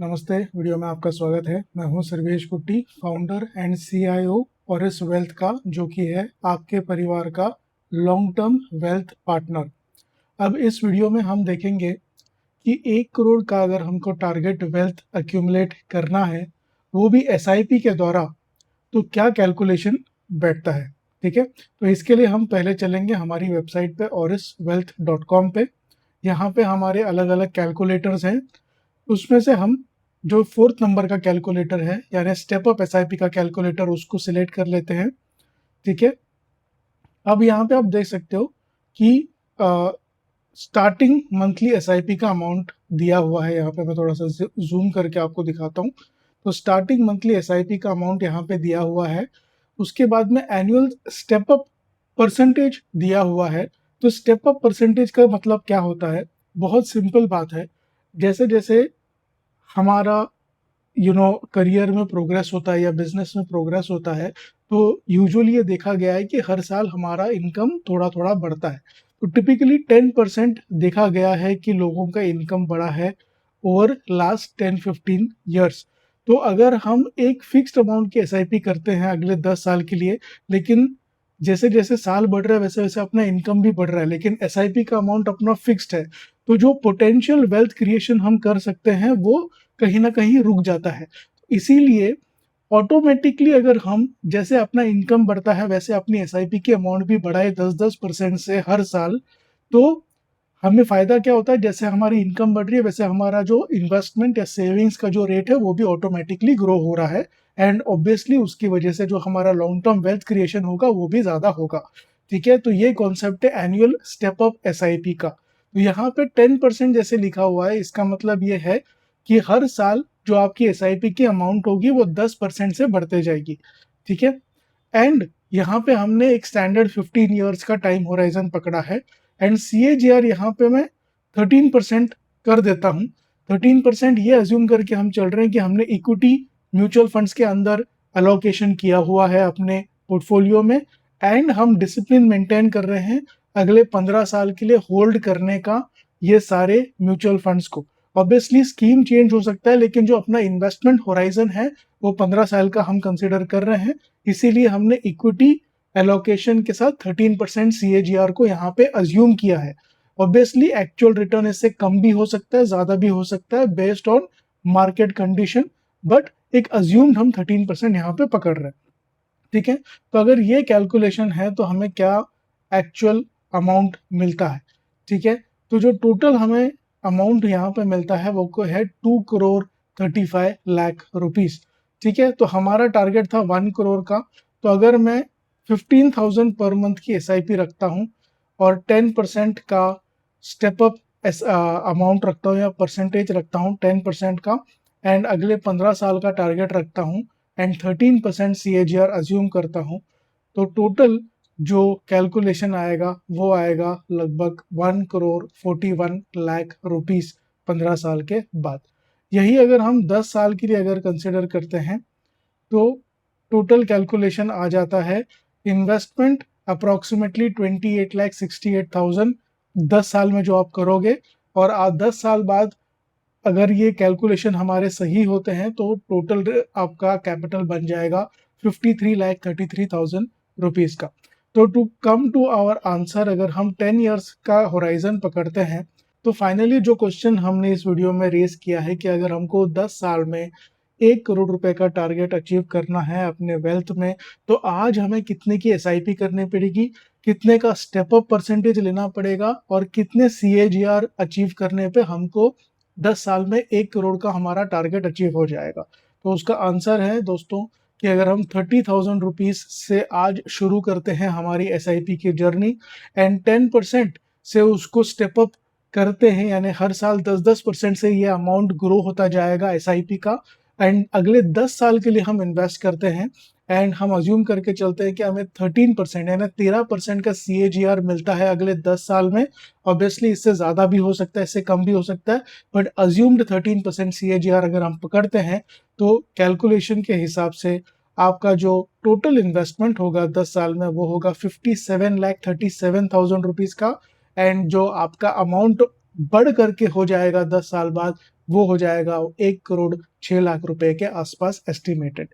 नमस्ते। वीडियो में आपका स्वागत है। मैं हूं सर्वेश कुट्टी, founder and CIO orris wealth का, जो कि है आपके परिवार का लॉन्ग टर्म वेल्थ पार्टनर। अब इस वीडियो में हम देखेंगे कि 1 करोड़ का अगर हमको टारगेट वेल्थ एक्यूमुलेट करना है, वो भी एसआईपी के द्वारा, तो क्या कैलकुलेशन बैठता है। ठीक है, तो इसके लिए हम पहले चलेंगे हमारी वेबसाइट पे oriswealth.com पे। यहाँ पे हमारे अलग अलग कैलकुलेटर्स हैं। उसमें से हम जो 4th नंबर का कैलकुलेटर है, यानी स्टेप अप एसआईपी का कैलकुलेटर, उसको सिलेक्ट कर लेते हैं। ठीक है, अब यहाँ पे आप देख सकते हो कि स्टार्टिंग मंथली एसआईपी का अमाउंट दिया हुआ है। यहाँ पे मैं थोड़ा सा जूम करके आपको दिखाता हूँ। तो स्टार्टिंग मंथली एसआईपी का अमाउंट यहाँ पे दिया हुआ है। उसके बाद में एनुअल स्टेप अप परसेंटेज दिया हुआ है। तो स्टेप अप परसेंटेज का मतलब क्या होता है? बहुत सिंपल बात है। जैसे जैसे हमारा करियर में प्रोग्रेस होता है या बिजनेस में प्रोग्रेस होता है, तो यूजुअली ये देखा गया है कि हर साल हमारा इनकम थोड़ा थोड़ा बढ़ता है। तो टिपिकली 10% देखा गया है कि लोगों का इनकम बढ़ा है ओवर लास्ट 10-15 ईयर्स। तो अगर हम एक फिक्स्ड अमाउंट की एसआईपी करते हैं अगले 10 साल के लिए, लेकिन जैसे जैसे साल बढ़ रहा है वैसे वैसे अपना इनकम भी बढ़ रहा है, लेकिन एसआईपी का अमाउंट अपना फिक्स्ड है, तो जो पोटेंशियल वेल्थ क्रिएशन हम कर सकते हैं वो कहीं ना कहीं रुक जाता है। इसीलिए ऑटोमेटिकली अगर हम जैसे अपना इनकम बढ़ता है वैसे अपनी एसआईपी की अमाउंट भी बढ़ाए 10-10% से हर साल, तो हमें फायदा क्या होता है? जैसे हमारी इनकम बढ़ रही है वैसे हमारा जो इन्वेस्टमेंट या सेविंग्स का जो रेट है वो भी ऑटोमेटिकली ग्रो हो रहा है। एंड ऑब्वियसली उसकी वजह से जो हमारा लॉन्ग टर्म वेल्थ क्रिएशन होगा वो भी ज्यादा होगा। ठीक है, तो ये कॉन्सेप्ट है एनुअल स्टेप अप एसआईपी का। तो यहाँ पे 10% जैसे लिखा हुआ है, इसका मतलब ये है कि हर साल जो आपकी एसआईपी की अमाउंट होगी वो 10% से बढ़ते जाएगी। ठीक है, एंड यहाँ पे हमने एक स्टैंडर्ड 15 ईयर्स का टाइम होराइजन पकड़ा है। एंड CAGR यहाँ पे मैं 13% कर देता हूँ। 13% ये अज्यूम करके हम चल रहे हैं कि हमने इक्विटी म्यूचुअल फंड्स के अंदर अलोकेशन किया हुआ है अपने पोर्टफोलियो में, एंड हम डिसिप्लिन मेंटेन कर रहे हैं अगले 15 साल के लिए होल्ड करने का ये सारे म्यूचुअल फंड्स को। ऑब्वियसली स्कीम चेंज हो सकता है, लेकिन जो अपना इन्वेस्टमेंट होराइजन है वो 15 साल का हम कंसिडर कर रहे हैं। इसीलिए हमने इक्विटी एलोकेशन के साथ 13% CAGR को यहाँ पे अज्यूम किया है। ऑब्वियसली एक्चुअल रिटर्न इससे कम भी हो सकता है, ज्यादा भी हो सकता है, based on market condition, but एक अज्यूम्ड हम 13% यहाँ पे पकड़ रहे हैं। ठीक है, तो अगर ये कैलकुलेशन है तो हमें क्या एक्चुअल अमाउंट मिलता है? ठीक है, तो जो टोटल हमें अमाउंट यहाँ पे मिलता है वो को है 2 करोड़ 35 लाख रुपीस। ठीक है, तो हमारा टारगेट था 1 करोड़ का। तो अगर मैं 15,000 पर मंथ की एसआईपी रखता हूँ और 10% का स्टेप अप अमाउंट रखता हूँ या परसेंटेज रखता हूँ 10% का, एंड अगले 15 साल का टारगेट रखता हूँ, एंड 13% CAGR अज्यूम करता हूँ, तो टोटल जो कैलकुलेशन आएगा वो आएगा लगभग 1 करोड़ 41 लाख रुपीस 15 साल के बाद। यही अगर हम 10 साल के लिए अगर कंसिडर करते हैं तो टोटल कैलकुलेशन आ जाता है इन्वेस्टमेंट अप्रोक्सीमेटली 28,68,000 10 साल में जो आप करोगे। और आज 10 साल बाद अगर ये कैलकुलेशन हमारे सही होते हैं तो टोटल आपका कैपिटल बन जाएगा 53,33,000 रुपीज का। तो to come to our answer, अगर हम 10 ईयर्स का होराइजन पकड़ते हैं, तो फाइनली जो क्वेश्चन हमने इस वीडियो में रेज किया है कि अगर हमको 10 साल में 1 करोड़ रुपए का टारगेट अचीव करना है अपने वेल्थ में, तो आज हमें कितने की एसआईपी करनी पड़ेगी, कितने का स्टेप अप परसेंटेज लेना पड़ेगा, और कितने CAGR अचीव करने पे हमको 10 साल में 1 करोड़ का हमारा टारगेट अचीव हो जाएगा। तो उसका आंसर है दोस्तों कि अगर हम 30,000 रुपीज से आज शुरू करते हैं हमारी एसआईपी की जर्नी, एंड 10% से उसको स्टेप अप करते हैं, यानी हर साल 10-10% से ये अमाउंट ग्रो होता जाएगा एसआईपी का, एंड अगले 10 साल के लिए हम इन्वेस्ट करते हैं, एंड हम अज्यूम करके चलते हैं कि हमें 13% यानी 13% का CAGR मिलता है अगले 10 साल में। ऑब्वियसली इससे ज़्यादा भी हो सकता है, इससे कम भी हो सकता है, बट अज्यूम्ड 13% CAGR अगर हम पकड़ते हैं तो कैलकुलेशन के हिसाब से आपका जो टोटल इन्वेस्टमेंट होगा 10 साल में वो होगा 57,37,000 रुपीज़ का, एंड जो आपका अमाउंट बढ़ करके हो जाएगा 10 साल बाद वो हो जाएगा 1,06,00,000 रुपए के आसपास एस्टिमेटेड।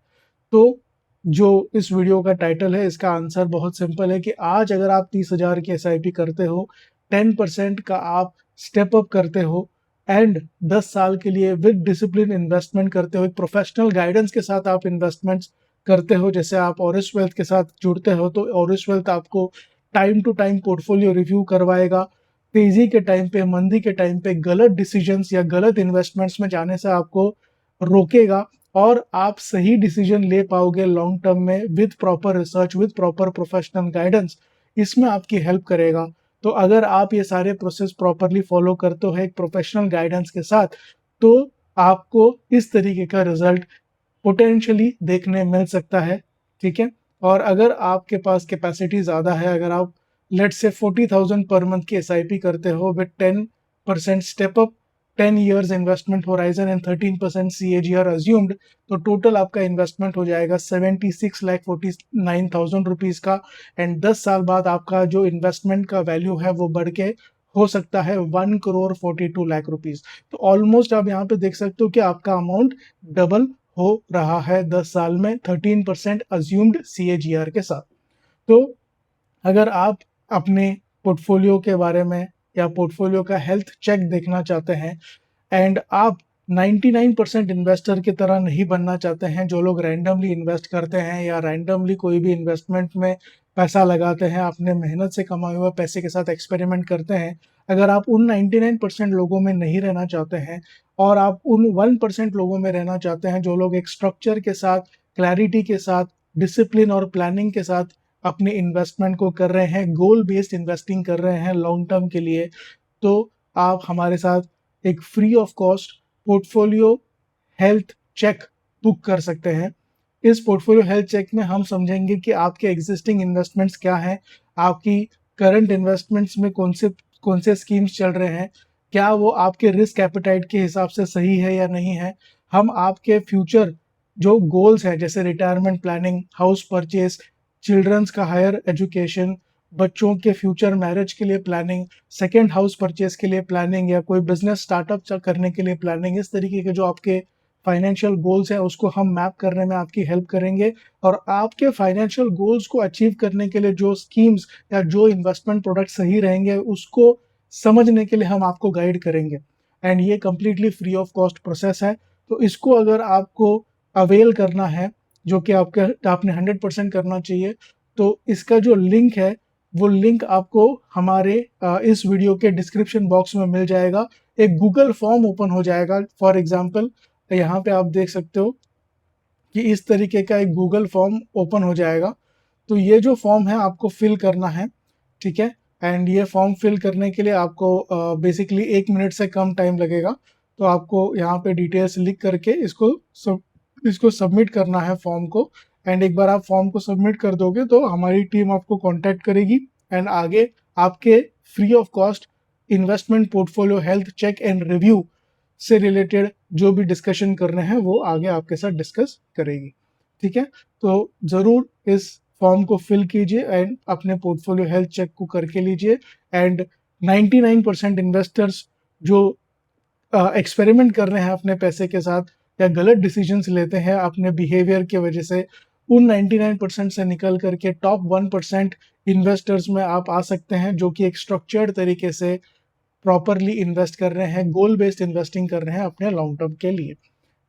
तो जो इस वीडियो का टाइटल है, इसका आंसर बहुत सिंपल है कि आज अगर आप 30,000 की एसआईपी करते हो, 10% का आप स्टेप अप करते हो एंड 10 साल के लिए विद डिसिप्लिन इन्वेस्टमेंट करते हो, एक प्रोफेशनल गाइडेंस के साथ आप इन्वेस्टमेंट्स करते हो, जैसे आप ऑरिस वेल्थ के साथ जुड़ते हो तो ऑरिस वेल्थ आपको time to time portfolio review करवाएगा। तेजी के टाइम पे, मंदी के टाइम पे गलत डिसीजंस या गलत इन्वेस्टमेंट्स में जाने से आपको रोकेगा और आप सही डिसीजन ले पाओगे लॉन्ग टर्म में with proper research, with proper professional guidance, इसमें आपकी हेल्प करेगा। तो अगर आप ये सारे प्रोसेस प्रॉपरली फॉलो करते हो एक प्रोफेशनल गाइडेंस के साथ, तो आपको इस तरीके का रिजल्ट पोटेंशियली देखने मिल सकता है, ठीक है? और अगर आपके पास कैपेसिटी ज़्यादा है, अगर आप लेट्स से 40,000 पर मंथ की एसआईपी करते हो with 10% step up, 10 years investment horizon and 13% CAGR assumed, तो टोटल आपका इन्वेस्टमेंट हो जाएगा 76,49,000 रुपीज़ का। एंड 10 साल बाद आपका जो इन्वेस्टमेंट का वैल्यू है वो बढ़ के हो सकता है 1,42,00,000 रुपीज़। तो ऑलमोस्ट आप यहाँ पे देख सकते हो कि आपका अमाउंट डबल हो रहा है 10 साल में 13% अज्यूम्ड सीएजीआर के साथ। तो अगर आप अपने पोर्टफोलियो के बारे में या पोर्टफोलियो का हेल्थ चेक देखना चाहते हैं एंड आप 99% इन्वेस्टर की तरह नहीं बनना चाहते हैं, जो लोग रैंडमली इन्वेस्ट करते हैं या रैंडमली कोई भी इन्वेस्टमेंट में पैसा लगाते हैं, अपने मेहनत से कमाए हुए पैसे के साथ एक्सपेरिमेंट करते हैं, अगर आप उन 99% लोगों में नहीं रहना चाहते हैं और आप उन 1% लोगों में रहना चाहते हैं जो लोग एक स्ट्रक्चर के साथ, क्लैरिटी के साथ, डिसिप्लिन और प्लानिंग के साथ अपने इन्वेस्टमेंट को कर रहे हैं, गोल बेस्ड इन्वेस्टिंग कर रहे हैं लॉन्ग टर्म के लिए, तो आप हमारे साथ एक free of cost portfolio health cheque book कर सकते हैं। इस पोर्टफोलियो हेल्थ चेक में हम समझेंगे कि आपके एग्जिस्टिंग इन्वेस्टमेंट्स क्या हैं, आपकी करंट इन्वेस्टमेंट्स में कौन से स्कीम्स चल रहे हैं, क्या वो आपके रिस्क एपेटाइट के हिसाब से सही है या नहीं है। हम आपके फ्यूचर जो गोल्स हैं जैसे retirement planning, house purchase, children's का हायर एजुकेशन, बच्चों के फ्यूचर मैरिज के लिए प्लानिंग, सेकंड हाउस परचेज के लिए प्लानिंग या कोई बिजनेस स्टार्टअप करने के लिए प्लानिंग, इस तरीके के जो आपके फाइनेंशियल गोल्स हैं उसको हम मैप करने में आपकी हेल्प करेंगे और आपके फाइनेंशियल गोल्स को अचीव करने के लिए जो स्कीम्स या जो इन्वेस्टमेंट प्रोडक्ट सही रहेंगे उसको समझने के लिए हम आपको गाइड करेंगे। एंड ये completely free of cost process है। तो इसको अगर आपको अवेल करना है, जो कि आपने 100% करना चाहिए, तो इसका जो लिंक है वो लिंक आपको हमारे इस वीडियो के डिस्क्रिप्शन बॉक्स में मिल जाएगा। एक गूगल फॉर्म ओपन हो जाएगा फॉर एग्जांपल, यहाँ पे आप देख सकते हो कि इस तरीके का एक गूगल फॉर्म ओपन हो जाएगा। तो ये जो फॉर्म है आपको फिल करना है, ठीक है? एंड ये फॉर्म फिल करने के लिए आपको बेसिकली 1 मिनट से कम टाइम लगेगा। तो आपको यहाँ पे डिटेल्स लिख करके इसको सबमिट करना है फॉर्म को। एंड एक बार आप फॉर्म को सबमिट कर दोगे तो हमारी टीम आपको कांटेक्ट करेगी एंड आगे आपके free of cost investment portfolio health check and review से रिलेटेड जो भी डिस्कशन करने हैं वो आगे आपके साथ डिस्कस करेगी, ठीक है? तो ज़रूर इस फॉर्म को फिल कीजिए एंड अपने पोर्टफोलियो हेल्थ चेक को करके लीजिए। एंड 99% इन्वेस्टर्स जो एक्सपेरिमेंट कर रहे हैं अपने पैसे के साथ या गलत डिसीजंस लेते हैं अपने बिहेवियर की वजह से, उन 99% से निकल करके टॉप 1% इन्वेस्टर्स में आप आ सकते हैं जो कि एक स्ट्रक्चर्ड तरीके से प्रॉपरली इन्वेस्ट कर रहे हैं, गोल बेस्ड इन्वेस्टिंग कर रहे हैं अपने लॉन्ग टर्म के लिए,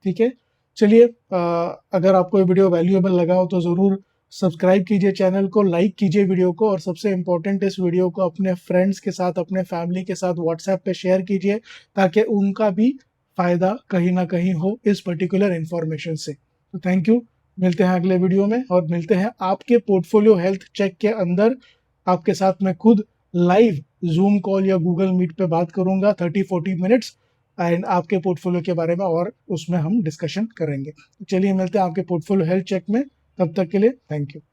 ठीक है? चलिए, अगर आपको ये वीडियो वैल्यूएबल लगा हो तो ज़रूर सब्सक्राइब कीजिए चैनल को, लाइक कीजिए वीडियो को और सबसे इम्पोर्टेंट इस वीडियो को अपने फ्रेंड्स के साथ, अपने फैमिली के साथ व्हाट्सएप पे शेयर कीजिए ताकि उनका भी फ़ायदा कहीं ना कहीं हो इस पर्टिकुलर इन्फॉर्मेशन से। तो थैंक यू, मिलते हैं अगले वीडियो में और मिलते हैं आपके पोर्टफोलियो हेल्थ चेक के अंदर। आपके साथ मैं खुद लाइव जूम कॉल या गूगल मीट पे बात करूंगा 30-40 मिनट्स एंड आपके पोर्टफोलियो के बारे में और उसमें हम डिस्कशन करेंगे। चलिए मिलते हैं आपके पोर्टफोलियो हेल्थ चेक में, तब तक के लिए थैंक यू।